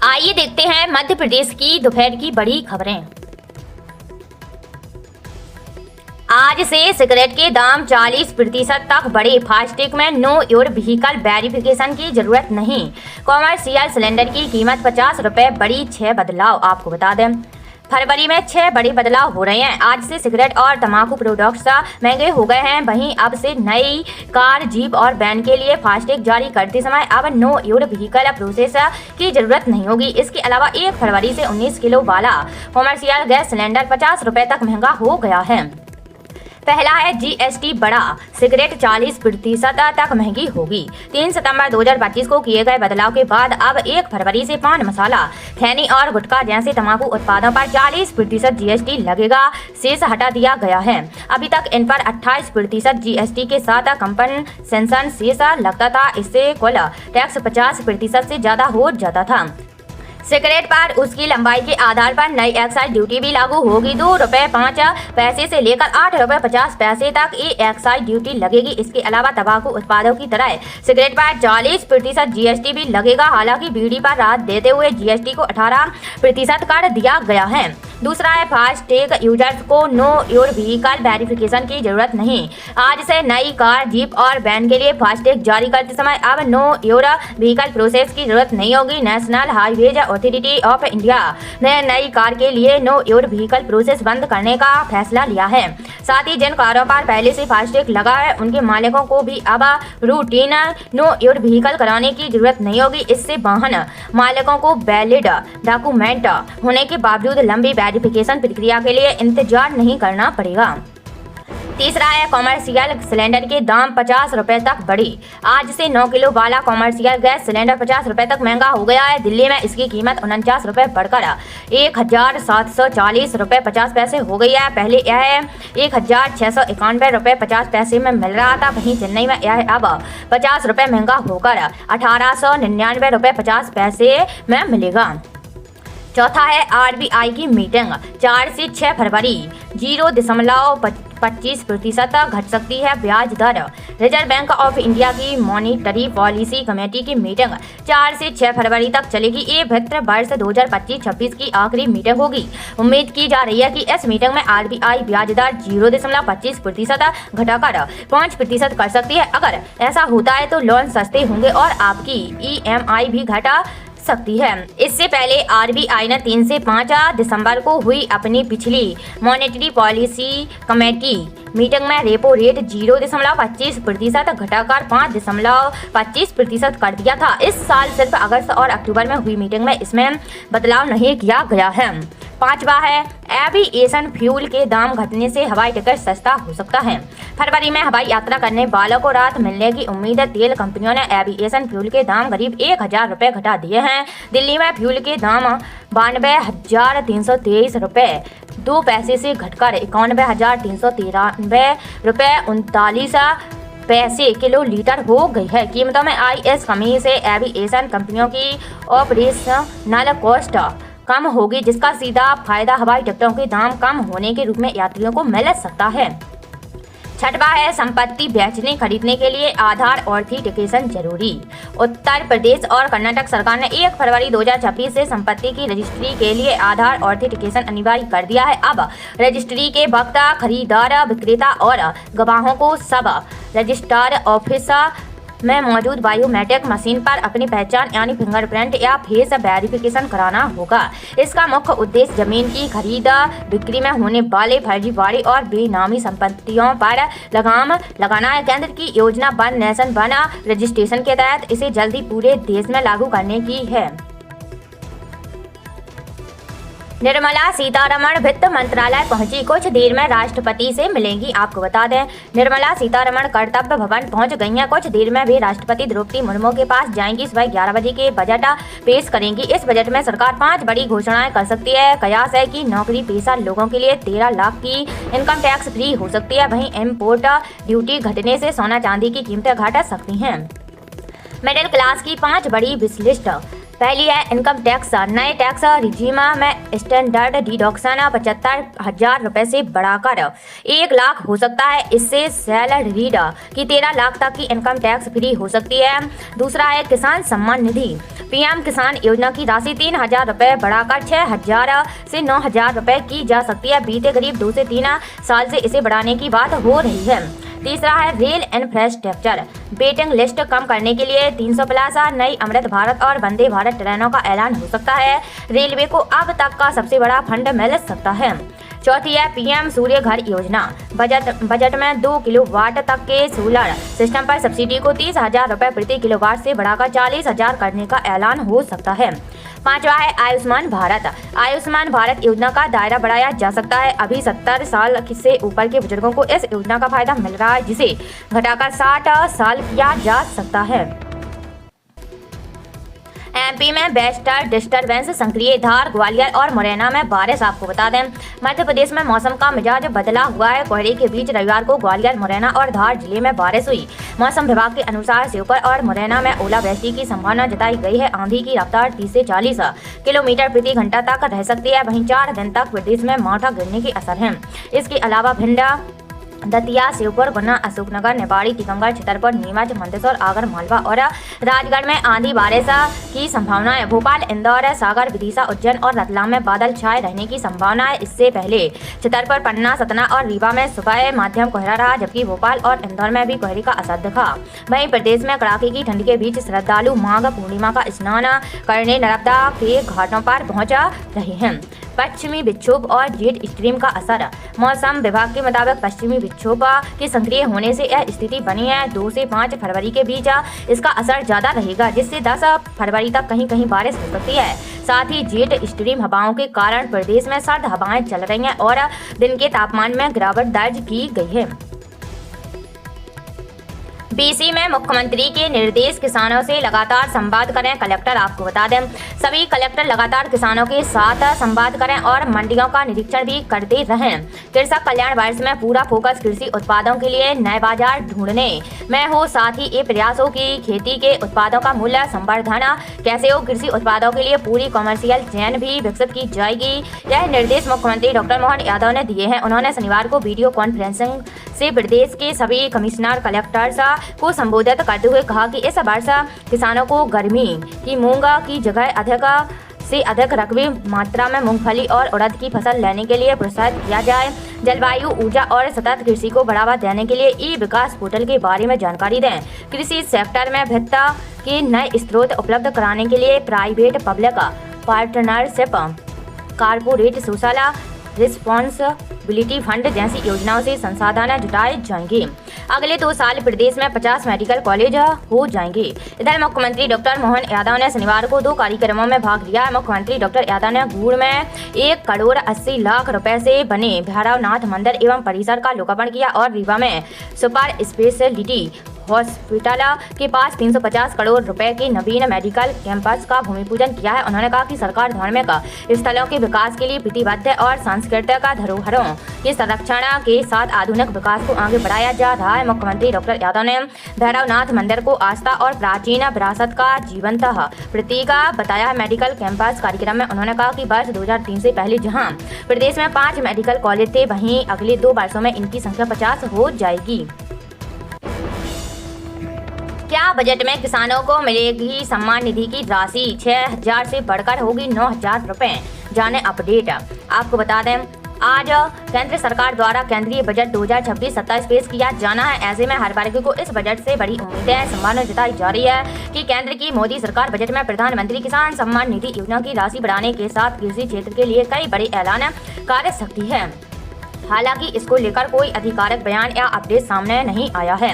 आइए देखते हैं मध्य प्रदेश की दोपहर की बड़ी खबरें। आज से सिगरेट के दाम 40% तक बढ़े। फास्टैग में नो योर व्हीकल वेरिफिकेशन की जरूरत नहीं। कॉमर्शियल सिलेंडर की कीमत 50 रुपये बढ़ी। 6 बदलाव आपको बता दें, फरवरी में 6 बड़े बदलाव हो रहे हैं। आज से सिगरेट और तंबाकू प्रोडक्ट्स महंगे हो गए हैं। वहीं अब से नई कार, जीप और वैन के लिए फास्टैग जारी करते समय अब नो योर व्हीकल प्रोसेस की जरूरत नहीं होगी। इसके अलावा 1 फरवरी से 19 किलो वाला कॉमर्शियल गैस सिलेंडर 50 रुपये तक महंगा हो गया है। पहला है जीएसटी बढ़ा, सिगरेट 40% तक महंगी होगी। 3 सितंबर 2025 को किए गए बदलाव के बाद अब 1 फरवरी से पान मसाला, खैनी और गुटखा जैसे तंबाकू उत्पादों पर 40% जीएसटी लगेगा। शेष हटा दिया गया है। अभी तक इन पर 28% जीएसटी के साथ कंपनसेशन शेष लगता था। इससे कुल टैक्स 50% से ज्यादा हो जाता था। सिगरेट पर उसकी लंबाई के आधार पर नई एक्साइज ड्यूटी भी लागू होगी। 2 रुपये 5 पैसे से लेकर 8 रुपये 50 पैसे तक ये एक्साइज ड्यूटी लगेगी। इसके अलावा तंबाकू उत्पादों की तरह सिगरेट पर 40% जीएसटी भी लगेगा। हालांकि बीड़ी पर राहत देते हुए जीएसटी को 18% कर दिया गया है। दूसरा है फास्टैग यूजर्स को नो योर व्हीकल वेरिफिकेशन की जरूरत नहीं। आज से नई कार, जीप और वैन के लिए फास्टैग जारी करते समय अब नो योर व्हीकल प्रोसेस की जरूरत नहीं होगी। National highways authority of India ने नई कार के लिए नो योर व्हीकल प्रोसेस बंद करने का फैसला लिया है। साथ ही जिन कारों पर पहले से फास्टैग लगा है उनके मालिकों को भी अब रूटीन नो योर व्हीकल कराने की जरूरत नहीं होगी। इससे वाहन मालिकों को वैलिड डॉक्यूमेंट होने के बावजूद लंबी वेरिफिकेशन प्रक्रिया के लिए इंतजार नहीं करना पड़ेगा। तीसरा है कॉमर्शियल सिलेंडर के दाम 50 रुपये तक बढ़ी। आज से 9 किलो वाला कॉमर्शियल गैस सिलेंडर 50 रुपये तक महंगा हो गया है। दिल्ली में इसकी कीमत 49 रुपये बढ़कर 1740 रुपये 50 पैसे हो गई है। पहले यह 1691 रुपये 50 पैसे में मिल रहा था। वहीं चेन्नई में यह अब 50 रुपये महंगा होकर 1899 रुपये 50 पैसे में मिलेगा। चौथा है आरबीआई की मीटिंग। 4 से 6 फरवरी 0.25% घट सकती है ब्याज दर। रिजर्व बैंक ऑफ इंडिया की मॉनिटरी पॉलिसी कमेटी की मीटिंग 4 से 6 फरवरी तक चलेगी। ये वित्त वर्ष 2025-26 की आखिरी मीटिंग होगी। उम्मीद की जा रही है कि इस मीटिंग में आरबीआई ब्याज दर 0.25% घटाकर 5% कर सकती है। अगर ऐसा होता है तो लोन सस्ते होंगे और आपकी ईएमआई भी घटा सकती है। इससे पहले आरबीआई ने 3 से 5 दिसंबर को हुई अपनी पिछली मॉनेटरी पॉलिसी कमेटी मीटिंग में रेपो रेट 0.25% घटाकर 5.25% कर दिया था। इस साल सिर्फ अगस्त और अक्टूबर में हुई मीटिंग में इसमें बदलाव नहीं किया गया है। पांचवा है एविएशन फ्यूल के दाम घटने से हवाई टिकट सस्ता हो सकता है। फरवरी में हवाई यात्रा करने वालों को राहत मिलने की उम्मीद है। तेल कंपनियों ने एविएशन फ्यूल के दाम करीब 1000 रुपये घटा दिए हैं। दिल्ली में फ्यूल के दाम 92,323 रुपये 2 पैसे से घटकर 91,393 रुपये 39 पैसे किलो लीटर हो गई है। कीमतों में आई इस कमी से एविएशन कंपनियों की ऑपरेशनल कॉस्ट कम होगी, जिसका सीधा फायदा हवाई टिकटों के दाम कम होने के रूप में यात्रियों को मिल सकता है। छठवा है संपत्ति बेचने खरीदने के लिए आधार ऑथेंटिकेशन जरूरी। उत्तर प्रदेश और कर्नाटक सरकार ने 1 फरवरी 2026 से संपत्ति की रजिस्ट्री के लिए आधार ऑथेंटिकेशन अनिवार्य कर दिया है। अब रजिस्ट्री के वक्त खरीदार, विक्रेता और गवाहों को सब रजिस्ट्रार ऑफिस में मौजूद बायोमेट्रिक मशीन पर अपनी पहचान यानी फिंगरप्रिंट या फेस वेरिफिकेशन कराना होगा। इसका मुख्य उद्देश्य जमीन की खरीद बिक्री में होने वाले फर्जीवाड़े और बेनामी संपत्तियों पर लगाम लगाना है। केंद्र की योजना वन नेशन वन रजिस्ट्रेशन के तहत इसे जल्दी पूरे देश में लागू करने की है। निर्मला सीतारमण वित्त मंत्रालय पहुंची। कुछ देर में राष्ट्रपति से मिलेंगी। आपको बता दें, निर्मला सीतारमण कर्तव्य भवन पहुंच गई हैं। कुछ देर में वे राष्ट्रपति द्रौपदी मुर्मू के पास जाएंगी। सुबह 11 बजे के बजट पेश करेंगी। इस बजट में सरकार 5 बड़ी घोषणाएं कर सकती है। कयास है कि नौकरी पेशा लोगों के लिए 13 लाख की इनकम टैक्स फ्री हो सकती है। वहीं इम्पोर्ट ड्यूटी घटने से सोना चांदी की कीमतें घट सकती हैं। मिडिल क्लास की 5 बड़ी विश लिस्ट। पहली है इनकम टैक्स। नए टैक्स रिजीम में स्टैंडर्ड डिडक्शन 75,000 रुपए से बढ़ाकर 1 लाख हो सकता है। इससे सैलरीड की 13 लाख तक की इनकम टैक्स फ्री हो सकती है। दूसरा है किसान सम्मान निधि। पीएम किसान योजना की राशि 3,000 रुपए बढ़ाकर 6,000 से 9,000 रुपए की जा सकती है। बीते करीब 2 से 3 साल से इसे बढ़ाने की बात हो रही है। तीसरा है रेल इंफ्रास्ट्रक्चर। वेटिंग लिस्ट कम करने के लिए 300+ नई अमृत भारत और वंदे भारत ट्रेनों का ऐलान हो सकता है। रेलवे को अब तक का सबसे बड़ा फंड मिल सकता है। चौथी है पीएम सूर्य घर योजना। बजट में 2 किलोवाट तक के सोलर सिस्टम पर सब्सिडी को 30,000 रुपए प्रति किलोवाट से बढ़ाकर 40,000 करने का ऐलान हो सकता है। पांचवा है आयुष्मान भारत। आयुष्मान भारत योजना का दायरा बढ़ाया जा सकता है। अभी 70 साल से ऊपर के बुजुर्गों को इस योजना का फायदा मिल रहा है, जिसे घटाकर 60 साल किया जा सकता है। एमपी में वेस्टर्न डिस्टर्बेंस सक्रिय। धार, ग्वालियर और मुरैना में बारिश। आपको बता दें मध्य प्रदेश में मौसम का मिजाज बदला हुआ है। कोहरे के बीच रविवार को ग्वालियर, मुरैना और धार जिले में बारिश हुई। मौसम विभाग के अनुसार श्योपुर और मुरैना में ओलावृष्टि की संभावना जताई गई है। आंधी की रफ्तार 30 से 40 किलोमीटर प्रति घंटा तक रह सकती है। वहीं 4 दिन तक प्रदेश में माठा गिरने के असर हैं। इसके अलावा भिंडा, दतिया, श्योपुर, गुना, अशोकनगर, निवाड़ी, टीकमगढ़, छतरपुर, नीमच, मंदसौर, आगर मालवा और राजगढ़ में आंधी बारिश की संभावना है। भोपाल, इंदौर, सागर, विदिशा, उज्जैन और रतलाम में बादल छाए रहने की संभावना है। इससे पहले छतरपुर, पन्ना, सतना और रीवा में सुबह मध्यम कोहरा रहा, जबकि भोपाल और इंदौर में भी कोहरे का असर दिखा। वहीं प्रदेश में कड़ाके की ठंड के बीच श्रद्धालु माघ पूर्णिमा का स्नान करने नर्मदा के घाटों पर पहुंच रहे हैं। पश्चिमी विक्षोभ और जेट स्ट्रीम का असर। मौसम विभाग के मुताबिक पश्चिमी विक्षोभ के सक्रिय होने से यह स्थिति बनी है। 2 से 5 फरवरी के बीच इसका असर ज्यादा रहेगा, जिससे 10 फरवरी तक कहीं कहीं बारिश हो सकती है। साथ ही जेट स्ट्रीम हवाओं के कारण प्रदेश में सर्द हवाएं चल रही हैं और दिन के तापमान में गिरावट दर्ज की गई है। बीसी में मुख्यमंत्री के निर्देश, किसानों से लगातार संवाद करें। कलेक्टर। आपको बता दें सभी कलेक्टर लगातार किसानों के साथ संवाद करें और मंडियों का निरीक्षण भी करते रहें। कृषक कल्याण वर्ष में पूरा फोकस कृषि उत्पादों के लिए नए बाजार ढूंढने में हो। साथ ही ये प्रयास हो कि खेती के उत्पादों का मूल्य संवर्धन कैसे हो। कृषि उत्पादों के लिए पूरी कॉमर्शियल चेन भी विकसित की जाएगी। यह निर्देश मुख्यमंत्री डॉक्टर मोहन यादव ने दिए हैं। उन्होंने शनिवार को वीडियो कॉन्फ्रेंसिंग से प्रदेश के सभी कमिश्नर कलेक्टर्स को संबोधित करते हुए कहा कि इस वर्ष किसानों को गर्मी की मूंग की जगह अधिक से अधिक रकबी मात्रा में मूंगफली और उड़द की फसल लेने के लिए प्रोत्साहित किया जाए। जलवायु, ऊर्जा और सतत कृषि को बढ़ावा देने के लिए ई विकास पोर्टल के बारे में जानकारी दें। कृषि सेक्टर में वित्त के नए स्रोत उपलब्ध कराने के लिए private public partnership, corporate social responsibility fund जैसी योजनाओं से संसाधन जुटाए जाएंगे। अगले 2 साल प्रदेश में 50 मेडिकल कॉलेज हो जाएंगे। इधर मुख्यमंत्री डॉक्टर मोहन यादव ने शनिवार को 2 कार्यक्रमों में भाग लिया। मुख्यमंत्री डॉक्टर यादव ने गुड़ में 1 करोड़ 80 लाख रुपए से बने भैरवनाथ मंदिर एवं परिसर का लोकार्पण किया और रीवा में सुपर स्पेशलिटी हॉस्पिटल के पास 350 करोड़ रुपए के नवीन मेडिकल कैंपस का भूमि पूजन किया है। उन्होंने कहा कि सरकार धार्मिक स्थलों के विकास के लिए प्रतिबद्ध है और सांस्कृतिक धरोहरों के संरक्षण के साथ आधुनिक विकास को आगे बढ़ाया जा रहा है। मुख्यमंत्री डॉक्टर यादव ने भैरवनाथ मंदिर को आस्था और प्राचीन विरासत का जीवंत प्रतीक बताया। मेडिकल कैंपस कार्यक्रम में उन्होंने कहा कि वर्ष 2003 से पहले जहां प्रदेश में 5 मेडिकल कॉलेज थे, वहीं अगले 2 वर्षों में इनकी संख्या 50 हो जाएगी। क्या बजट में किसानों को मिलेगी सम्मान निधि की राशि? 6,000 से बढ़कर होगी 9,000 रुपए। जाने अपडेट। आपको बता दें आज केंद्र सरकार द्वारा केंद्रीय बजट 2026-27 पेश किया जाना है। ऐसे में हर वर्ग को इस बजट से बड़ी उम्मीदें संभावना जताई जा रही है कि केंद्र की मोदी सरकार बजट में प्रधानमंत्री किसान सम्मान निधि योजना की राशि बढ़ाने के साथ कृषि क्षेत्र के लिए कई बड़े ऐलान कर सकती है। हालांकि इसको लेकर कोई आधिकारिक बयान या अपडेट सामने नहीं आया है।